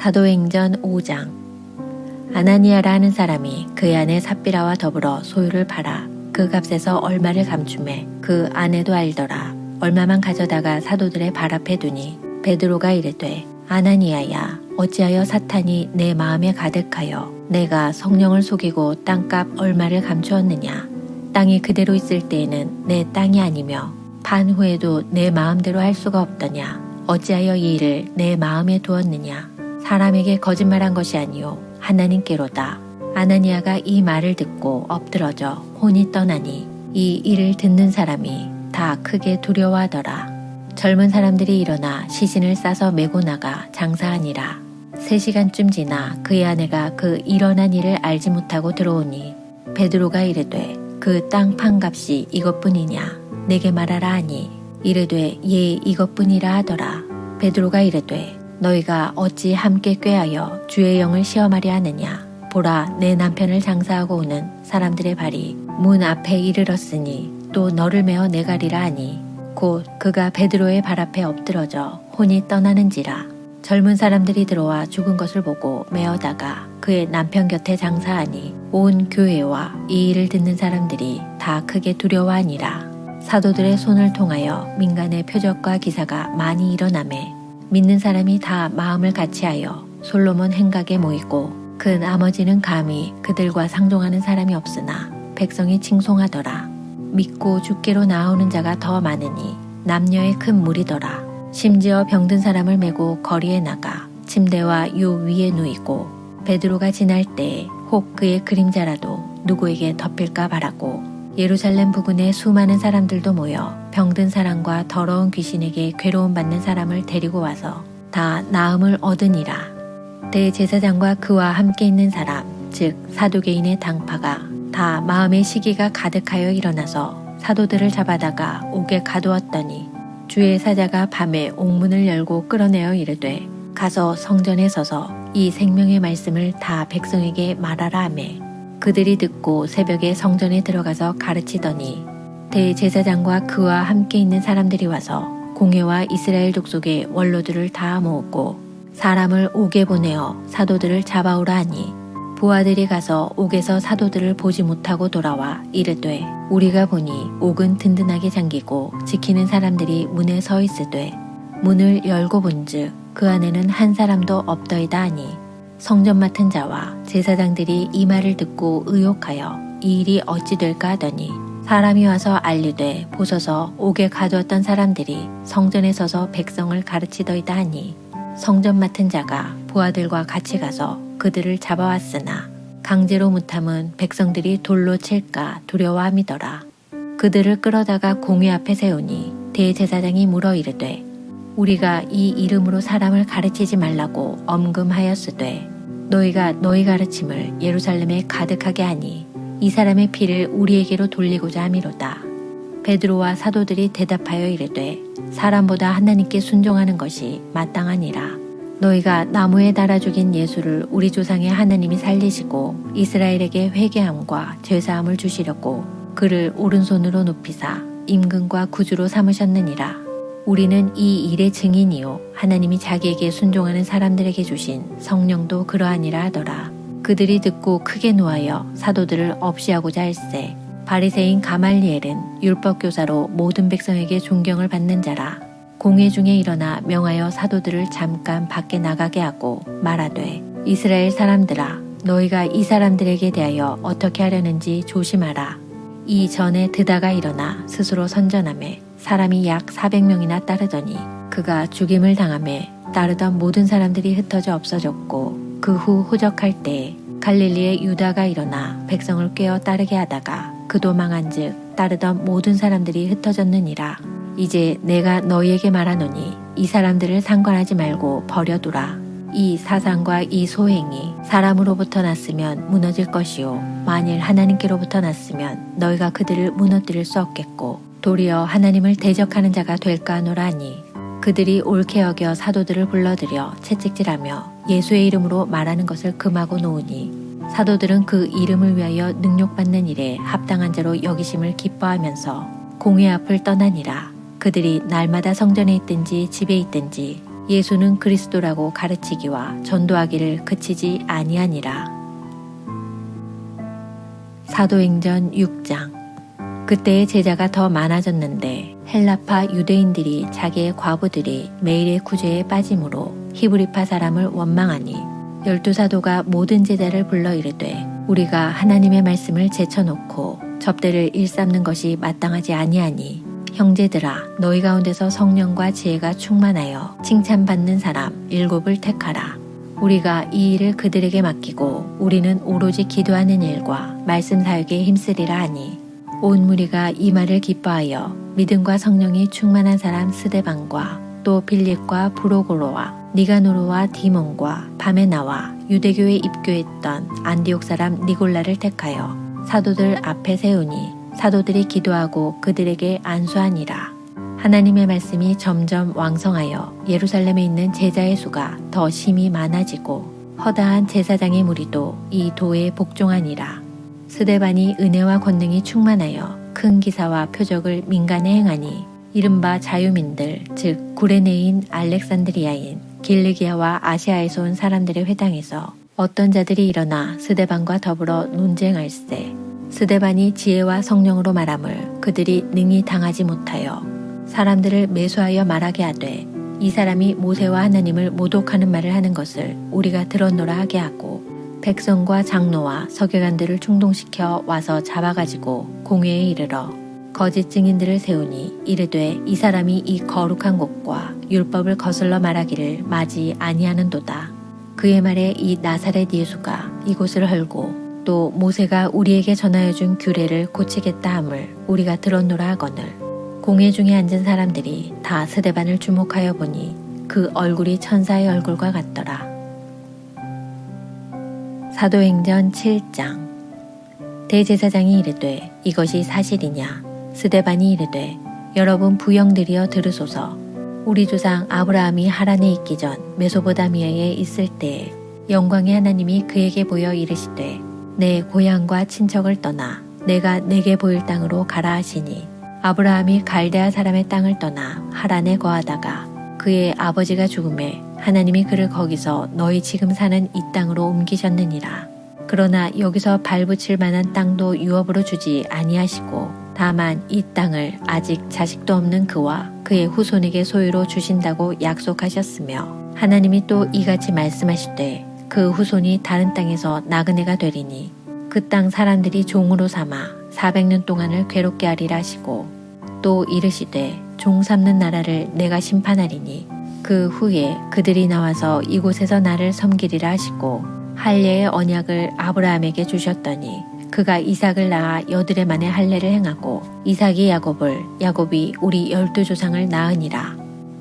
사도행전 5장. 아나니아라 하는 사람이 그의 아내 삽비라와 더불어 소유를 팔아 그 값에서 얼마를 감춤해 그 아내도 알더라. 얼마만 가져다가 사도들의 발 앞에 두니 베드로가 이르되 아나니아야, 어찌하여 사탄이 내 마음에 가득하여 내가 성령을 속이고 땅값 얼마를 감추었느냐. 땅이 그대로 있을 때에는 내 땅이 아니며 판 후에도 내 마음대로 할 수가 없더냐. 어찌하여 이 일을 내 마음에 두었느냐. 사람에게 거짓말한 것이 아니요 하나님께로다. 아나니아가 이 말을 듣고 엎드러져 혼이 떠나니 이 일을 듣는 사람이 다 크게 두려워하더라. 젊은 사람들이 일어나 시신을 싸서 메고 나가 장사하니라. 3시간쯤 지나 그의 아내가 그 일어난 일을 알지 못하고 들어오니 베드로가 이르되 그 땅 판값이 이것뿐이냐. 내게 말하라 하니 이르되 예, 이것뿐이라 하더라. 베드로가 이르되 너희가 어찌 함께 꾀하여 주의 영을 시험하려 하느냐. 보라, 내 남편을 장사하고 오는 사람들의 발이 문 앞에 이르렀으니 또 너를 메어 내가리라 하니 곧 그가 베드로의 발 앞에 엎드러져 혼이 떠나는지라. 젊은 사람들이 들어와 죽은 것을 보고 메어다가 그의 남편 곁에 장사하니 온 교회와 이 일을 듣는 사람들이 다 크게 두려워하니라. 사도들의 손을 통하여 민간의 표적과 기사가 많이 일어나매 믿는 사람이 다 마음을 같이하여 솔로몬 행각에 모이고 그 나머지는 감히 그들과 상종하는 사람이 없으나 백성이 칭송하더라. 믿고 주께로 나오는 자가 더 많으니 남녀의 큰 무리더라. 심지어 병든 사람을 메고 거리에 나가 침대와 요 위에 누이고 베드로가 지날 때에 혹 그의 그림자라도 누구에게 덮일까 바라고 예루살렘 부근에 수많은 사람들도 모여 병든 사람과 더러운 귀신에게 괴로움 받는 사람을 데리고 와서 다 나음을 얻으니라. 대제사장과 그와 함께 있는 사람, 즉 사두개인의 당파가 다 마음의 시기가 가득하여 일어나서 사도들을 잡아다가 옥에 가두었더니 주의 사자가 밤에 옥문을 열고 끌어내어 이르되 가서 성전에 서서 이 생명의 말씀을 다 백성에게 말하라 하매 그들이 듣고 새벽에 성전에 들어가서 가르치더니 대제사장과 그와 함께 있는 사람들이 와서 공회와 이스라엘 족속의 원로들을 다 모으고 사람을 옥에 보내어 사도들을 잡아오라 하니 부하들이 가서 옥에서 사도들을 보지 못하고 돌아와 이르되 우리가 보니 옥은 든든하게 잠기고 지키는 사람들이 문에 서 있으되 문을 열고 본즉 그 안에는 한 사람도 없더이다 하니 성전 맡은 자와 제사장들이 이 말을 듣고 의혹하여 이 일이 어찌 될까 하더니 사람이 와서 알리되 보소서 옥에 가두었던 사람들이 성전에 서서 백성을 가르치더이다 하니 성전 맡은 자가 부하들과 같이 가서 그들을 잡아왔으나 강제로 못함은 백성들이 돌로 칠까 두려워함이더라. 그들을 끌어다가 공회 앞에 세우니 대제사장이 물어 이르되 우리가 이 이름으로 사람을 가르치지 말라고 엄금하였으되 너희가 너희 가르침을 예루살렘에 가득하게 하니 이 사람의 피를 우리에게로 돌리고자 함이로다. 베드로와 사도들이 대답하여 이르되 사람보다 하나님께 순종하는 것이 마땅하니라. 너희가 나무에 달아 죽인 예수를 우리 조상의 하나님이 살리시고 이스라엘에게 회개함과 죄사함을 주시려고 그를 오른손으로 높이사 임금과 구주로 삼으셨느니라. 우리는 이 일의 증인이요 하나님이 자기에게 순종하는 사람들에게 주신 성령도 그러하니라 하더라. 그들이 듣고 크게 노하여 사도들을 없이하고자 할세 바리새인 가말리엘은 율법교사로 모든 백성에게 존경을 받는 자라. 공회 중에 일어나 명하여 사도들을 잠깐 밖에 나가게 하고 말하되 이스라엘 사람들아 너희가 이 사람들에게 대하여 어떻게 하려는지 조심하라. 이 전에 드다가 일어나 스스로 선전하매 사람이 약 400명이나 따르더니 그가 죽임을 당하매 따르던 모든 사람들이 흩어져 없어졌고 그 후 호적할 때에 갈릴리의 유다가 일어나 백성을 꿰어 따르게 하다가 그도 망한즉 따르던 모든 사람들이 흩어졌느니라. 이제 내가 너희에게 말하노니 이 사람들을 상관하지 말고 버려두라. 이 사상과 이 소행이 사람으로부터 났으면 무너질 것이요 만일 하나님께로부터 났으면 너희가 그들을 무너뜨릴 수 없겠고 도리어 하나님을 대적하는 자가 될까 하노라 하니 그들이 옳게 여겨 사도들을 불러들여 채찍질하며 예수의 이름으로 말하는 것을 금하고 놓으니 사도들은 그 이름을 위하여 능욕받는 일에 합당한 자로 여기심을 기뻐하면서 공회 앞을 떠나니라. 그들이 날마다 성전에 있든지 집에 있든지 예수는 그리스도라고 가르치기와 전도하기를 그치지 아니하니라. 사도행전 6장. 그때의 제자가 더 많아졌는데 헬라파 유대인들이 자기의 과부들이 매일의 구제에 빠짐으로 히브리파 사람을 원망하니 12사도가 모든 제자를 불러 이르되 우리가 하나님의 말씀을 제쳐놓고 접대를 일삼는 것이 마땅하지 아니하니 형제들아 너희 가운데서 성령과 지혜가 충만하여 칭찬받는 사람 7을 택하라. 우리가 이 일을 그들에게 맡기고 우리는 오로지 기도하는 일과 말씀 사역에 힘쓰리라 하니 온 무리가 이 말을 기뻐하여 믿음과 성령이 충만한 사람 스데반과 또 빌립과 브로고로와 니가노르와 디몬과 바메나와 유대교에 입교했던 안디옥 사람 니골라를 택하여 사도들 앞에 세우니 사도들이 기도하고 그들에게 안수하니라. 하나님의 말씀이 점점 왕성하여 예루살렘에 있는 제자의 수가 더 심히 많아지고 허다한 제사장의 무리도 이 도에 복종하니라. 스데반이 은혜와 권능이 충만하여 큰 기사와 표적을 민간에 행하니 이른바 자유민들 즉 구레네인 알렉산드리아인 길르기아와 아시아에서 온 사람들의 회당에서 어떤 자들이 일어나 스데반과 더불어 논쟁할세. 스데반이 지혜와 성령으로 말함을 그들이 능히 당하지 못하여 사람들을 매수하여 말하게 하되 이 사람이 모세와 하나님을 모독하는 말을 하는 것을 우리가 들었노라 하게 하고 백성과 장로와 서기관들을 충동시켜 와서 잡아가지고 공회에 이르러 거짓 증인들을 세우니 이르되 이 사람이 이 거룩한 곳과 율법을 거슬러 말하기를 마지 아니하는도다. 그의 말에 이 나사렛 예수가 이곳을 헐고 또 모세가 우리에게 전하여 준 규례를 고치겠다 함을 우리가 들었노라 하거늘 공회 중에 앉은 사람들이 다 스데반을 주목하여 보니 그 얼굴이 천사의 얼굴과 같더라. 사도행전 7장. 대제사장이 이르되 이것이 사실이냐? 스데반이 이르되 여러분 부형들이여 들으소서. 우리 조상 아브라함이 하란에 있기 전 메소포다미아에 있을 때에 영광의 하나님이 그에게 보여 이르시되 내 고향과 친척을 떠나 내가 내게 보일 땅으로 가라 하시니 아브라함이 갈대아 사람의 땅을 떠나 하란에 거하다가 그의 아버지가 죽음에 하나님이 그를 거기서 너희 지금 사는 이 땅으로 옮기셨느니라. 그러나 여기서 발붙일 만한 땅도 유업으로 주지 아니하시고 다만 이 땅을 아직 자식도 없는 그와 그의 후손에게 소유로 주신다고 약속하셨으며 하나님이 또 이같이 말씀하시되 그 후손이 다른 땅에서 나그네가 되리니 그 땅 사람들이 종으로 삼아 400년 동안을 괴롭게 하리라 하시고 또 이르시되 종 삼는 나라를 내가 심판하리니 그 후에 그들이 나와서 이곳에서 나를 섬기리라 하시고 할례의 언약을 아브라함에게 주셨더니 그가 이삭을 낳아 여드레 만에 할례를 행하고 이삭이 야곱을 야곱이 우리 12조상을 낳으니라.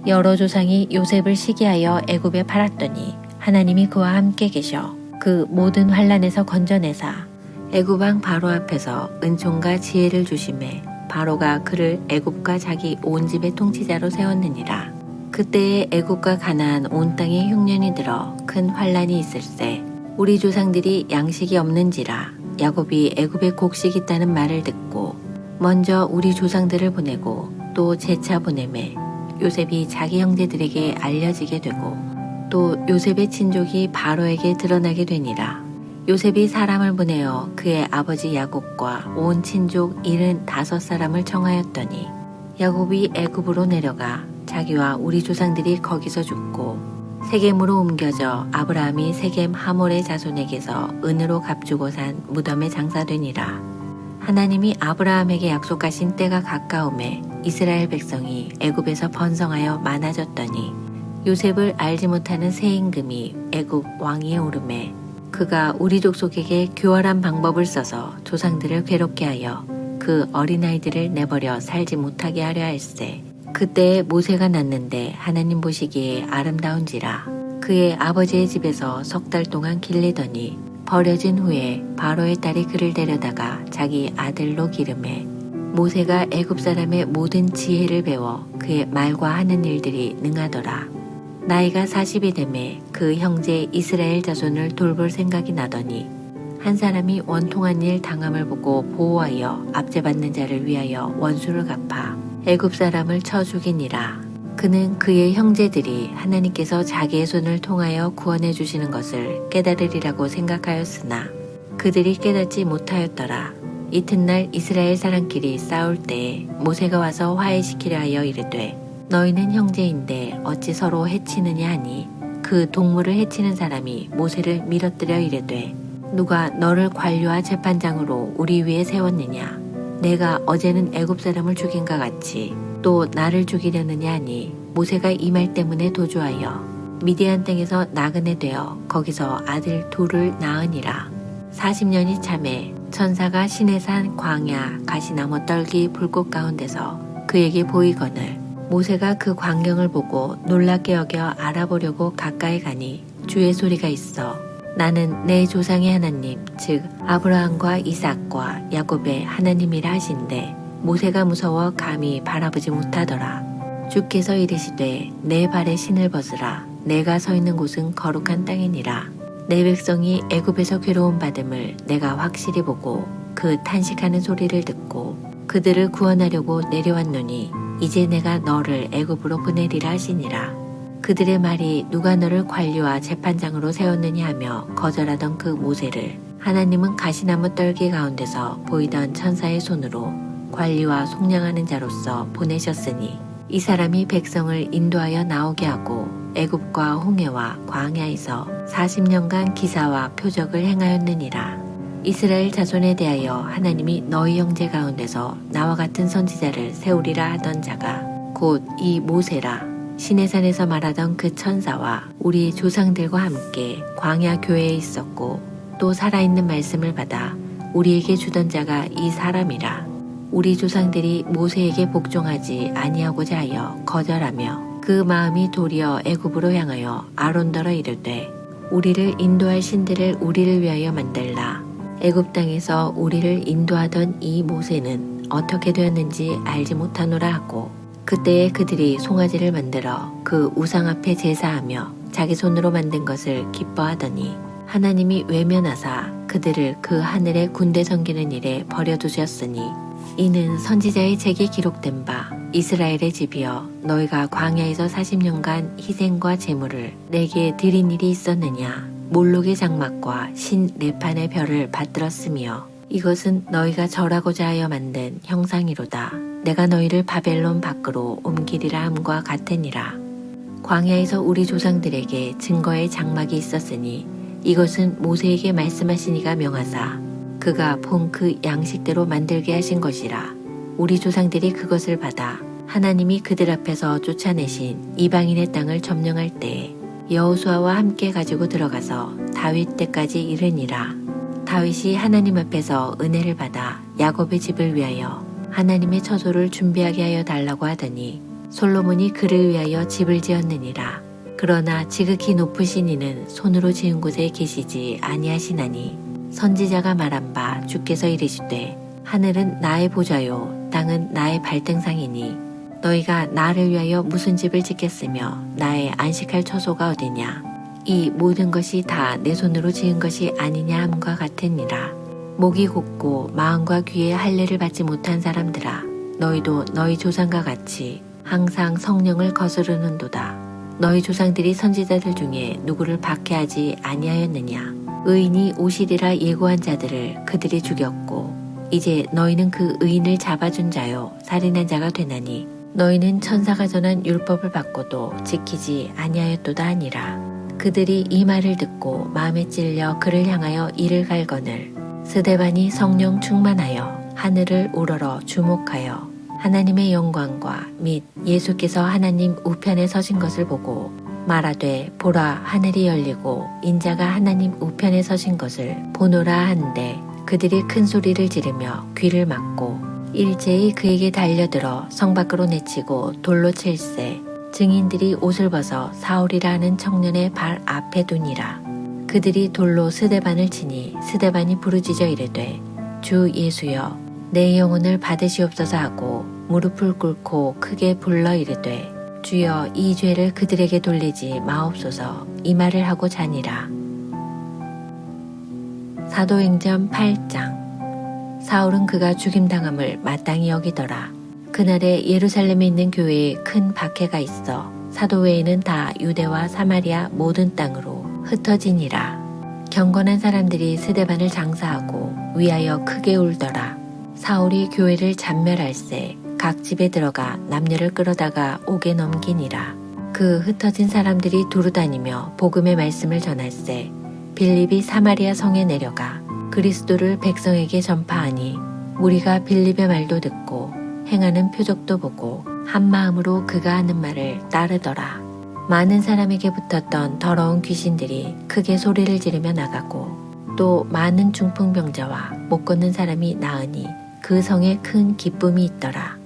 여러 조상이 요셉을 시기하여 애굽에 팔았더니 하나님이 그와 함께 계셔 그 모든 환난에서 건져내사 애굽 왕 바로 앞에서 은총과 지혜를 주심에 바로가 그를 애굽과 자기 온 집의 통치자로 세웠느니라. 그때에 애굽과 가나안 온 땅에 흉년이 들어 큰 환난이 있을세. 우리 조상들이 양식이 없는지라 야곱이 애굽에 곡식이 있다는 말을 듣고 먼저 우리 조상들을 보내고 또 재차 보내매 요셉이 자기 형제들에게 알려지게 되고 또 요셉의 친족이 바로에게 드러나게 되니라. 요셉이 사람을 보내어 그의 아버지 야곱과 온 친족 75사람을 청하였더니 야곱이 애굽으로 내려가 자기와 우리 조상들이 거기서 죽고 세겜으로 옮겨져 아브라함이 세겜 하몰의 자손에게서 은으로 값주고 산 무덤에 장사되니라. 하나님이 아브라함에게 약속하신 때가 가까움에 이스라엘 백성이 애굽에서 번성하여 많아졌더니 요셉을 알지 못하는 새 임금이 애굽 왕위에 오르매 그가 우리 족속에게 교활한 방법을 써서 조상들을 괴롭게 하여 그 어린아이들을 내버려 살지 못하게 하려 할세. 그때에 모세가 났는데 하나님 보시기에 아름다운지라 그의 아버지의 집에서 3달 동안 길리더니 버려진 후에 바로의 딸이 그를 데려다가 자기 아들로 기르매 모세가 애굽 사람의 모든 지혜를 배워 그의 말과 하는 일들이 능하더라. 나이가 40이 되매 그 형제 이스라엘 자손을 돌볼 생각이 나더니 한 사람이 원통한 일 당함을 보고 보호하여 압제받는 자를 위하여 원수를 갚아 애굽 사람을 쳐 죽이니라. 그는 그의 형제들이 하나님께서 자기의 손을 통하여 구원해 주시는 것을 깨달으리라고 생각하였으나 그들이 깨닫지 못하였더라. 이튿날 이스라엘 사람끼리 싸울 때에 모세가 와서 화해시키려 하여 이르되 너희는 형제인데 어찌 서로 해치느냐 하니 그 동물을 해치는 사람이 모세를 밀어뜨려 이르되 누가 너를 관료와 재판장으로 우리 위에 세웠느냐 내가 어제는 애굽 사람을 죽인과 같이 또 나를 죽이려느냐 하니 모세가 이 말 때문에 도주하여 미디안 땅에서 나그네 되어 거기서 아들 둘을 낳으니라. 40년이 참에 천사가 시내산 광야 가시나무 떨기 불꽃 가운데서 그에게 보이거늘 모세가 그 광경을 보고 놀랍게 여겨 알아보려고 가까이 가니 주의 소리가 있어 나는 내 조상의 하나님 즉 아브라함과 이삭과 야곱의 하나님이라 하신대 모세가 무서워 감히 바라보지 못하더라. 주께서 이르시되 내 발에 신을 벗으라 내가 서 있는 곳은 거룩한 땅이니라. 내 백성이 애굽에서 괴로움 받음을 내가 확실히 보고 그 탄식하는 소리를 듣고 그들을 구원하려고 내려왔노니 이제 내가 너를 애굽으로 보내리라 하시니라. 그들의 말이 누가 너를 관료와 재판장으로 세웠느냐 하며 거절하던 그 모세를 하나님은 가시나무 떨기 가운데서 보이던 천사의 손으로 관리와 속량하는 자로서 보내셨으니 이 사람이 백성을 인도하여 나오게 하고 애굽과 홍해와 광야에서 40년간 기사와 표적을 행하였느니라. 이스라엘 자손에 대하여 하나님이 너희 형제 가운데서 나와 같은 선지자를 세우리라 하던 자가 곧 이 모세라. 시내산에서 말하던 그 천사와 우리 조상들과 함께 광야 교회에 있었고 또 살아있는 말씀을 받아 우리에게 주던 자가 이 사람이라. 우리 조상들이 모세에게 복종하지 아니하고자 하여 거절하며 그 마음이 도리어 애굽으로 향하여 아론더러 이르되 우리를 인도할 신들을 우리를 위하여 만들라. 애굽 땅에서 우리를 인도하던 이 모세는 어떻게 되었는지 알지 못하노라 하고 그때에 그들이 송아지를 만들어 그 우상 앞에 제사하며 자기 손으로 만든 것을 기뻐하더니 하나님이 외면하사 그들을 그 하늘의 군대 섬기는 일에 버려두셨으니 이는 선지자의 책에 기록된 바 이스라엘의 집이여 너희가 광야에서 40년간 희생과 제물을 내게 드린 일이 있었느냐 몰록의 장막과 신 네판의 별을 받들었으며 이것은 너희가 절하고자 하여 만든 형상이로다. 내가 너희를 바벨론 밖으로 옮기리라 함과 같으니라. 광야에서 우리 조상들에게 증거의 장막이 있었으니 이것은 모세에게 말씀하시니가 명하사 그가 본 그 양식대로 만들게 하신 것이라. 우리 조상들이 그것을 받아 하나님이 그들 앞에서 쫓아내신 이방인의 땅을 점령할 때에 여호수아와 함께 가지고 들어가서 다윗 때까지 이르니라. 다윗이 하나님 앞에서 은혜를 받아 야곱의 집을 위하여 하나님의 처소를 준비하게 하여 달라고 하더니 솔로몬이 그를 위하여 집을 지었느니라. 그러나 지극히 높으신 이는 손으로 지은 곳에 계시지 아니하시나니 선지자가 말한 바 주께서 이르시되 하늘은 나의 보좌요 땅은 나의 발등상이니 너희가 나를 위하여 무슨 집을 짓겠으며 나의 안식할 처소가 어디냐 이 모든 것이 다 내 손으로 지은 것이 아니냐 함과 같으니라. 목이 곧고 마음과 귀에 할례를 받지 못한 사람들아 너희도 너희 조상과 같이 항상 성령을 거스르는도다. 너희 조상들이 선지자들 중에 누구를 박해하지 아니하였느냐. 의인이 오시리라 예고한 자들을 그들이 죽였고 이제 너희는 그 의인을 잡아준 자요 살인한 자가 되나니 너희는 천사가 전한 율법을 받고도 지키지 아니하였도다 하니라. 그들이 이 말을 듣고 마음에 찔려 그를 향하여 이를 갈거늘 스데반이 성령 충만하여 하늘을 우러러 주목하여 하나님의 영광과 및 예수께서 하나님 우편에 서신 것을 보고 말하되 보라 하늘이 열리고 인자가 하나님 우편에 서신 것을 보노라 한데 그들이 큰 소리를 지르며 귀를 막고 일제히 그에게 달려들어 성 밖으로 내치고 돌로 칠세 증인들이 옷을 벗어 사울이라 하는 청년의 발 앞에 두니라. 그들이 돌로 스데반을 치니 스데반이 부르짖어 이르되 주 예수여 내 영혼을 받으시옵소서 하고 무릎을 꿇고 크게 불러 이르되 주여 이 죄를 그들에게 돌리지 마옵소서 이 말을 하고 자니라. 사도행전 8장 사울은 그가 죽임당함을 마땅히 여기더라. 그날에 예루살렘에 있는 교회에 큰 박해가 있어 사도 외에는 다 유대와 사마리아 모든 땅으로 흩어지니라. 경건한 사람들이 스데반을 장사하고 위하여 크게 울더라. 사울이 교회를 잔멸할세 각 집에 들어가 남녀를 끌어다가 옥에 넘기니라. 그 흩어진 사람들이 두루다니며 복음의 말씀을 전할세 빌립이 사마리아 성에 내려가 그리스도를 백성에게 전파하니 우리가 빌립의 말도 듣고 행하는 표적도 보고 한 마음으로 그가 하는 말을 따르더라. 많은 사람에게 붙었던 더러운 귀신들이 크게 소리를 지르며 나가고 또 많은 중풍병자와 못 걷는 사람이 나으니 그 성에 큰 기쁨이 있더라.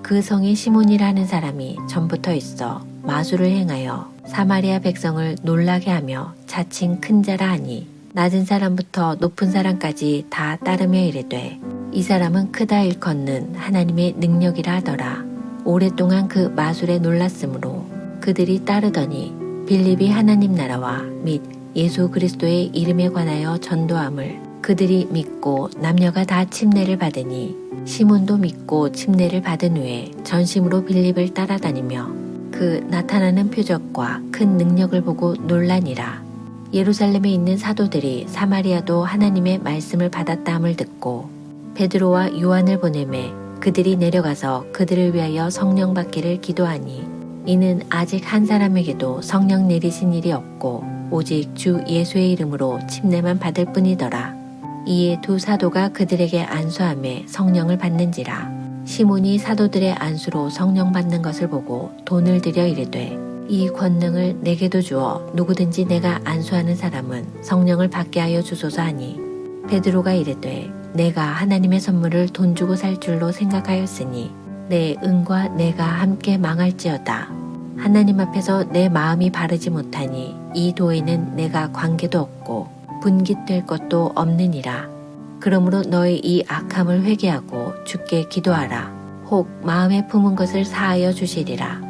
그 성에 시몬이라 하는 사람이 전부터 있어 마술을 행하여 사마리아 백성을 놀라게 하며 자칭 큰 자라 하니 낮은 사람부터 높은 사람까지 다 따르며 이르되 이 사람은 크다 일컫는 하나님의 능력이라 하더라. 오랫동안 그 마술에 놀랐으므로 그들이 따르더니 빌립이 하나님 나라와 및 예수 그리스도의 이름에 관하여 전도함을 그들이 믿고 남녀가 다 침례를 받으니 시몬도 믿고 침례를 받은 후에 전심으로 빌립을 따라다니며 그 나타나는 표적과 큰 능력을 보고 놀라니라. 예루살렘에 있는 사도들이 사마리아도 하나님의 말씀을 받았다함을 듣고 베드로와 요한을 보내매 그들이 내려가서 그들을 위하여 성령 받기를 기도하니 이는 아직 한 사람에게도 성령 내리신 일이 없고 오직 주 예수의 이름으로 침례만 받을 뿐이더라. 이에 두 사도가 그들에게 안수하며 성령을 받는지라. 시몬이 사도들의 안수로 성령 받는 것을 보고 돈을 들여 이르되 이 권능을 내게도 주어 누구든지 내가 안수하는 사람은 성령을 받게 하여 주소서 하니 베드로가 이르되 내가 하나님의 선물을 돈 주고 살 줄로 생각하였으니 내 은과 내가 함께 망할지어다. 하나님 앞에서 내 마음이 바르지 못하니 이 도에는 내가 관계도 없고 분깃될 것도 없느니라. 그러므로 너의 이 악함을 회개하고 주께 기도하라. 혹 마음에 품은 것을 사하여 주시리라.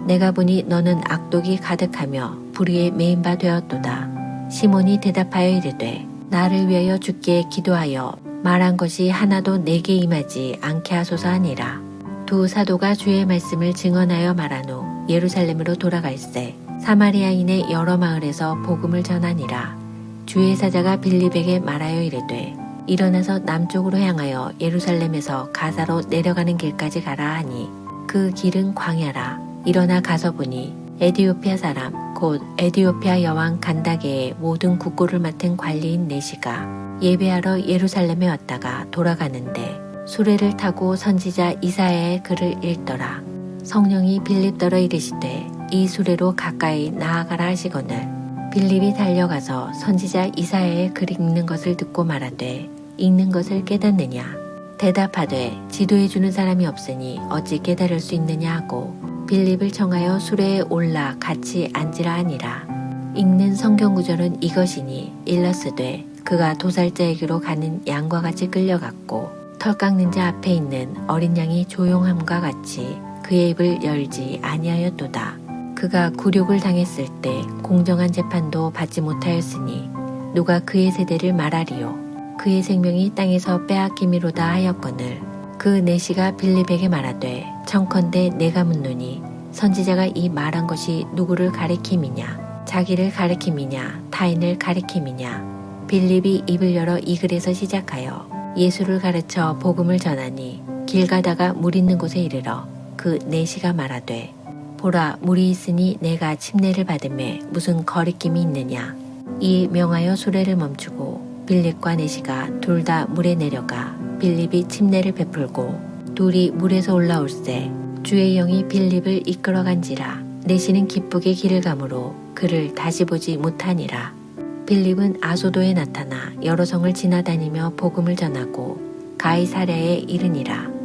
내가 보니 너는 악독이 가득하며 불의에 메인 바 되었도다. 시몬이 대답하여 이르되 나를 위하여 주께 기도하여 말한 것이 하나도 내게 임하지 않게 하소서 하니라. 두 사도가 주의 말씀을 증언하여 말한 후 예루살렘으로 돌아갈새 사마리아인의 여러 마을에서 복음을 전하니라. 주의 사자가 빌립에게 말하여 이르되 일어나서 남쪽으로 향하여 예루살렘에서 가사로 내려가는 길까지 가라 하니 그 길은 광야라. 일어나 가서 보니 에디오피아 사람 곧 에디오피아 여왕 간다게의 모든 국고를 맡은 관리인 네시가 예배하러 예루살렘에 왔다가 돌아가는데 수레를 타고 선지자 이사야의 글을 읽더라. 성령이 빌립더러 이르시되 이 수레로 가까이 나아가라 하시거늘 빌립이 달려가서 선지자 이사야의 글 읽는 것을 듣고 말하되 읽는 것을 깨닫느냐 대답하되 지도해주는 사람이 없으니 어찌 깨달을 수 있느냐 하고 빌립을 청하여 수레에 올라 같이 앉으라 하니라. 읽는 성경 구절은 이것이니 일러스되 그가 도살자에게로 가는 양과 같이 끌려갔고 털 깎는 자 앞에 있는 어린 양이 조용함과 같이 그의 입을 열지 아니하였도다. 그가 굴욕을 당했을 때 공정한 재판도 받지 못하였으니 누가 그의 세대를 말하리요. 그의 생명이 땅에서 빼앗김이로다 하였거늘 그 내시가 빌립에게 말하되 청컨대 내가 묻노니 선지자가 이 말한 것이 누구를 가리킴이냐 자기를 가리킴이냐 타인을 가리킴이냐 빌립이 입을 열어 이 글에서 시작하여 예수를 가르쳐 복음을 전하니 길 가다가 물 있는 곳에 이르러 그 내시가 말하되 보라 물이 있으니 내가 침례를 받음에 무슨 거리낌이 있느냐. 이에 명하여 수레를 멈추고 빌립과 내시가 둘 다 물에 내려가 빌립이 침례를 베풀고 둘이 물에서 올라올새 주의 영이 빌립을 이끌어간지라. 내시는 기쁘게 길을 가므로 그를 다시 보지 못하니라. 빌립은 아소도에 나타나 여러 성을 지나다니며 복음을 전하고 가이사랴에 이르니라.